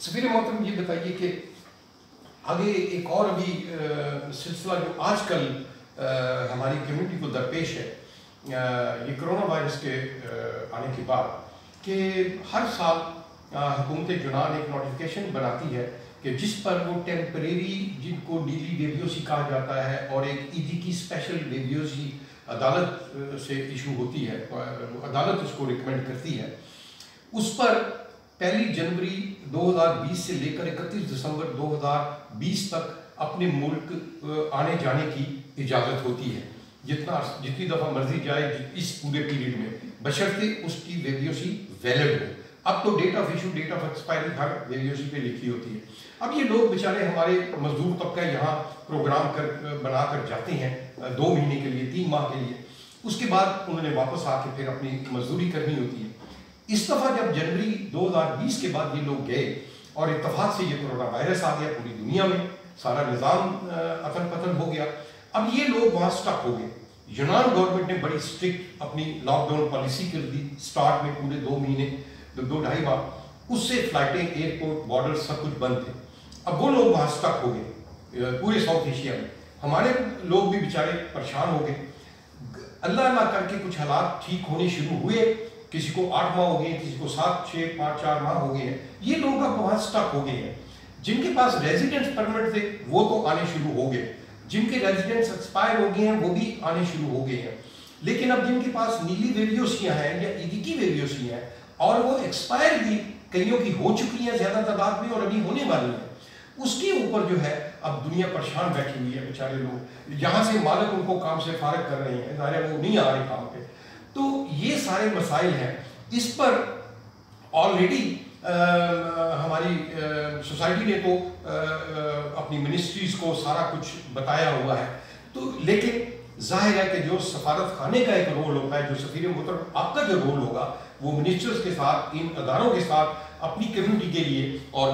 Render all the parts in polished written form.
سفیر محترم یہ بتائیے کہ آگے ایک اور ابھی سلسلہ جو آج کل ہماری کمیونٹی کو درپیش ہے یہ کرونا وائرس کے آنے کے بعد کہ ہر سال حکومت یونان ایک نوٹیفیکیشن بناتی ہے کہ جس پر وہ ٹیمپریری جن کو ڈیلی ویبیوسی کہا جاتا ہے اور ایک ایدی کی اسپیشل ویبیوسی عدالت سے ایشو ہوتی ہے، عدالت اس کو ریکمینڈ کرتی ہے، اس پر 1 جنوری 2020 سے لے کر 31 دسمبر 2020 تک اپنے ملک آنے جانے کی اجازت ہوتی ہے، جتنی دفعہ مرضی جائے اس پورے پیریڈ میں، بشرطے اس کی ویبیوسی ویلڈ ہو۔ اب تو date of issue, date of expiry ہر ویبیوسی پہ لکھی ہوتی ہے۔ اب یہ لوگ بیچارے ہمارے مزدور طبقہ یہاں پروگرام بنا کر جاتے ہیں 2 مہینے کے لیے، 3 ماہ کے لیے، اس کے بعد انہوں نے واپس آ کے پھر اپنی مزدوری کرنی ہوتی ہے۔ اس دفعہ جب جنوری 2020 کے بعد یہ لوگ گئے اور اتفاق سے یہ کرونا وائرس آ گیا پوری دنیا میں، سارا نظام اتن پتن ہو گیا، اب یہ لوگ وہاں سٹک ہو گئے۔ یونان گورنمنٹ نے بڑی اسٹرکٹ اپنی لاک ڈاؤن پالیسی کر دی اسٹارٹ میں، پورے 2 مہینے 2-2.5 ماہ، اس سے فلائٹیں، ایئرپورٹ، بارڈر سب کچھ بند تھے۔ اب وہ لوگ وہاں سٹک ہو گئے پورے ساؤتھ ایشیا میں، ہمارے لوگ بھی بیچارے پریشان ہو گئے۔ اللہ اللہ کر کے کچھ حالات ٹھیک ہونے شروع ہوئے، کسی کو 8 ماہ ہو گئے، کسی کو 7, 6, 5, 4 ماہ ہو گئے ہیں۔ یہ لوگ اب وہاں سٹک ہو گئے ہیں۔ جن کے پاس ریزیڈنس پرمٹ تھے وہ تو آنے شروع ہو گئے، جن کے ریزیڈنس ایکسپائر ہو گئے ہیں وہ بھی آنے شروع ہو گئے ہیں، لیکن اب جن کے پاس نیلی ویبیوسیاں ہیں یا ایدی کی ویبیوسیاں ہیں اور وہ ایکسپائر بھی کئیوں کی ہو چکی ہیں زیادہ تعداد میں اور ابھی ہونے والی ہیں، اس کے اوپر جو ہے اب دنیا پریشان بیٹھی ہوئی ہے۔ بیچارے لوگ یہاں سے مالک ان کو کام سے فارغ کر رہے ہیں، ظاہر ہے وہ نہیں آ رہے کام پہ۔ تو یہ سارے مسائل ہیں، اس پر آلریڈی ہماری سوسائٹی نے تو اپنی منسٹریز کو سارا کچھ بتایا ہوا ہے، تو لیکن ظاہر ہے کہ جو سفارت خانے کا ایک رول ہوتا ہے، جو سفیر محترم آپ کا جو رول ہوگا وہ منسٹرز کے ساتھ، ان اداروں کے ساتھ اپنی کمیونٹی کے لیے، اور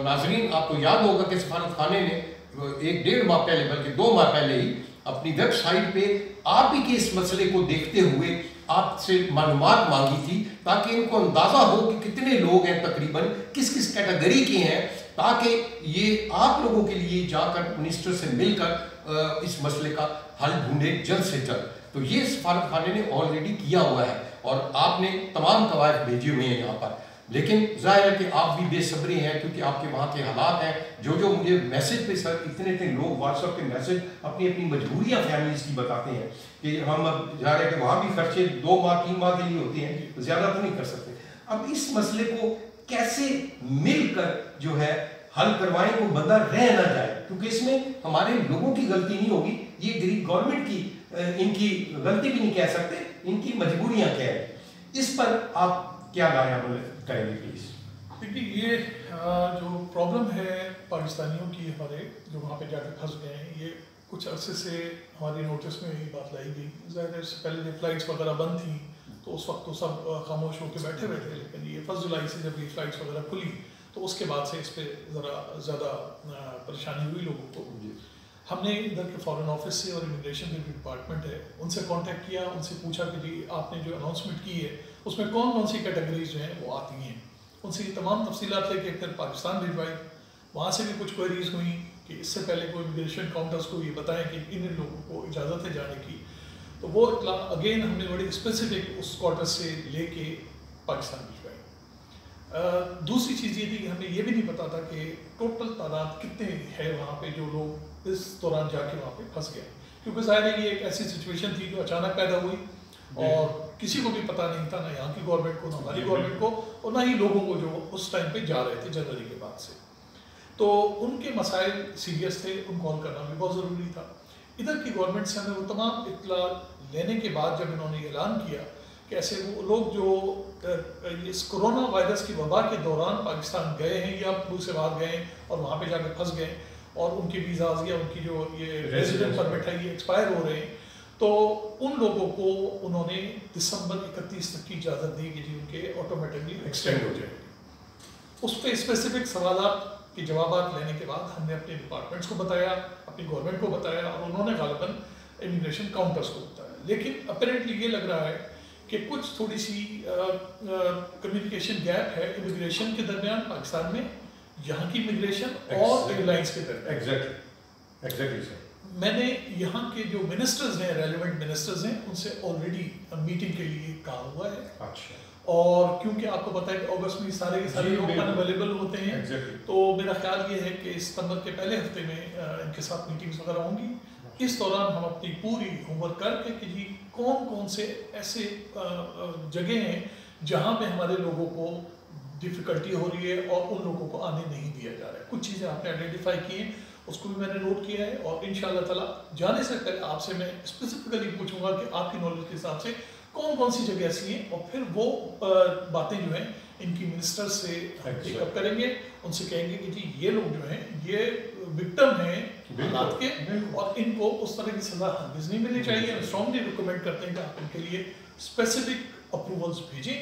ناظرین آپ کو یاد ہوگا کہ سفارت خانے نے 1-1.5 ماہ پہلے بلکہ 2 ماہ پہلے ہی اپنی ویب سائٹ پہ آپ ہی کے اس مسئلے کو دیکھتے ہوئے آپ سے معلومات مانگی تھی تاکہ ان کو اندازہ ہو کہ کتنے لوگ ہیں، تقریباً کس کس کیٹیگری کے ہیں، تاکہ یہ آپ لوگوں کے لیے جا کر منسٹر سے مل کر اس مسئلے کا حل ڈھونڈے جلد سے جلد۔ تو یہ سفارت خانے نے آلریڈی کیا ہوا ہے اور آپ نے تمام قواعد بھیجے ہوئے ہیں یہاں پر، لیکن ظاہر ہے کہ آپ بھی بے صبری ہیں کیونکہ آپ کے وہاں کے حالات ہیں۔ جو مجھے میسج پہ سر اتنے لوگ واٹس ایپ پہ میسج اپنی مجبوریاں فیملیز کی بتاتے ہیں کہ ہم اب ظاہر ہے کہ وہاں بھی خرچے 2 ماہ 3 ماہ کے لیے ہوتے ہیں، زیادہ تو نہیں کر سکتے۔ اب اس مسئلے کو کیسے مل کر جو ہے حل کروائیں کو بندہ رہ نہ جائے، کیونکہ اس میں ہمارے لوگوں کی غلطی نہیں ہوگی، یہ گریک گورنمنٹ کی ان کی غلطی بھی نہیں کہہ سکتے، ان کی مجبوریاں کیا ہیں، اس پر آپ کیا رائے عمل کریں گے پلیز؟ دیکھیے یہ جو پرابلم ہے پاکستانیوں کی، ہمارے جو وہاں پہ جا کے پھنس گئے ہیں، یہ کچھ عرصے سے ہماری نوٹس میں یہ بات لائی گئی۔ ظاہر ہے اس سے پہلے جب فلائٹس وغیرہ بند تھیں تو اس وقت تو سب خاموش ہو کے بیٹھے تھے، لیکن یہ 1 جولائی سے جب یہ فلائٹس وغیرہ کھلی تو اس کے بعد سے اس پہ ذرا زیادہ پریشانی ہوئی لوگوں کو۔ ہم نے ادھر کے فارن آفس سے اور امیگریشن کے ڈپارٹمنٹ ہے ان سے کانٹیکٹ کیا، ان سے پوچھا کہ جی آپ نے جو اناؤنسمنٹ کی ہے اس میں کون کون سی کیٹیگریز جو ہیں وہ آتی ہیں، ان سے یہ تمام تفصیلات لے کے پھر پاکستان بھجوائی۔ وہاں سے بھی کچھ کوئریز ہوئیں کہ اس سے پہلے کوئی امیگریشن کاؤنٹرز کو یہ بتائیں کہ ان لوگوں کو اجازت ہے جانے کی، تو وہ اطلاع اگین ہم نے بڑی اسپیسیفک اس کوارٹر سے لے کے پاکستان بھجوائی۔ دوسری چیز یہ تھی کہ ہمیں یہ بھی نہیں پتا تھا کہ ٹوٹل تعداد کتنے ہے وہاں پہ جو لوگ اس دوران جا کے وہاں پہ پھنس گئے، کیونکہ ظاہر ہے یہ ایک ایسی سچویشن تھی جو اچانک پیدا ہوئی اور کسی کو بھی پتہ نہیں تھا، نہ یہاں کی گورنمنٹ کو، نہ ہماری گورنمنٹ کو، اور نہ ہی لوگوں کو جو اس ٹائم پہ جا رہے تھے جنوری کے بعد سے۔ تو ان کے مسائل سیریس تھے، ان کو حل کرنا بھی بہت ضروری تھا۔ ادھر کی گورنمنٹ سے ہمیں وہ تمام اطلاع لینے کے بعد جب انہوں نے اعلان کیا کہ ایسے وہ لوگ جو اس کرونا وائرس کی وبا کے دوران پاکستان گئے ہیں یا فلو سے بعد گئے ہیں اور وہاں پہ جا کے پھنس گئے اور ان کے ویزاز یا ان کی جو یہ ریزیڈنٹ پرمٹ ہے یہ ایکسپائر ہو رہے ہیں، تو ان لوگوں کو انہوں نے دسمبر 31 تک کی اجازت دی کہ جی ان کے آٹومیٹکلی ایکسٹینڈ ہو جائے گی۔ اس پہ اسپیسیفک سوالات کے جوابات لینے کے بعد ہم نے اپنے ڈپارٹمنٹس کو بتایا، اپنی گورنمنٹ کو بتایا اور انہوں نے غالباً امیگریشن کاؤنٹرس کو بتایا، لیکن اپیرنٹلی یہ لگ رہا ہے کہ کچھ تھوڑی سی کمیونیکیشن گیپ ہے امیگریشن کے درمیان پاکستان میں یہاں کی امیگریشن اور ایئر لائنس کے درمیان. ایگزیکٹلی سر. میں نے یہاں کے جو منسٹرز ہیں, ریلیونٹ منسٹرز ہیں, ان سے آلریڈی میٹنگ کے لیے کہا ہوا ہے. اچھا. اور کیونکہ آپ کو پتہ ہے کہ اگست میں سارے کے سارے لوگ انویلیبل ہوتے ہیں, تو میرا خیال یہ ہے کہ ستمبر کے پہلے ہفتے میں ان کے ساتھ میٹنگز وغیرہ ہوں گی. اس دوران ہم اپنی پوری ہوم ورک کر کے کہ جی کون کون سے ایسے جگہ ہیں جہاں پہ ہمارے لوگوں کو ڈیفیکلٹی ہو رہی ہے اور ان لوگوں کو آنے نہیں دیا جا رہا ہے. کچھ چیزیں آپ نے آئیڈینٹیفائی کی ہیں, اس کو بھی میں نے نوٹ کیا ہے, اور انشاءاللہ تعالیٰ جانے سے پہلے آپ سے میں اسپیسیفکلی پوچھوں گا کہ آپ کی نالج کے حساب سے کون کون سی جگہ ایسی ہیں, اور پھر وہ باتیں جو ہیں ان کی منسٹر سے پک اپ کریں گے, ان سے کہیں گے کہ جی یہ لوگ جو ہیں یہ وکٹم ہیں حالات کے, اور ان کو اس طرح کی سزا ہرگز نہیں ملنی چاہیے. ہم اسٹرانگلی ریکمینڈ کرتے ہیں کہ آپ ان کے لیے اسپیسیفک اپروولس بھیجیں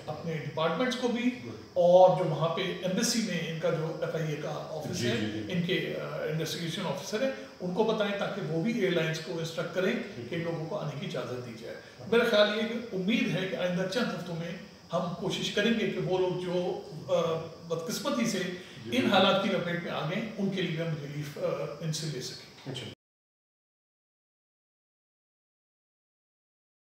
اپنے ڈپارٹمنٹس کو بھی, اور جو وہاں پہ ایمبیسی میں ان کا جو FIA کا آفس ہے, ان کے انویسٹیگیشن آفیسر ہیں, ان کو بتائیں تاکہ وہ بھی ایئر لائنس کو انسٹرکٹ کریں کہ ان لوگوں کو آنے کی اجازت دی جائے. میرا خیال یہ کہ امید ہے کہ آئندہ چند ہفتوں میں ہم کوشش کریں گے کہ وہ لوگ جو بدقسمتی سے ان حالات کی لپیٹ میں آ گئے ان کے لیے ہم ریلیف ان سے لے سکیں.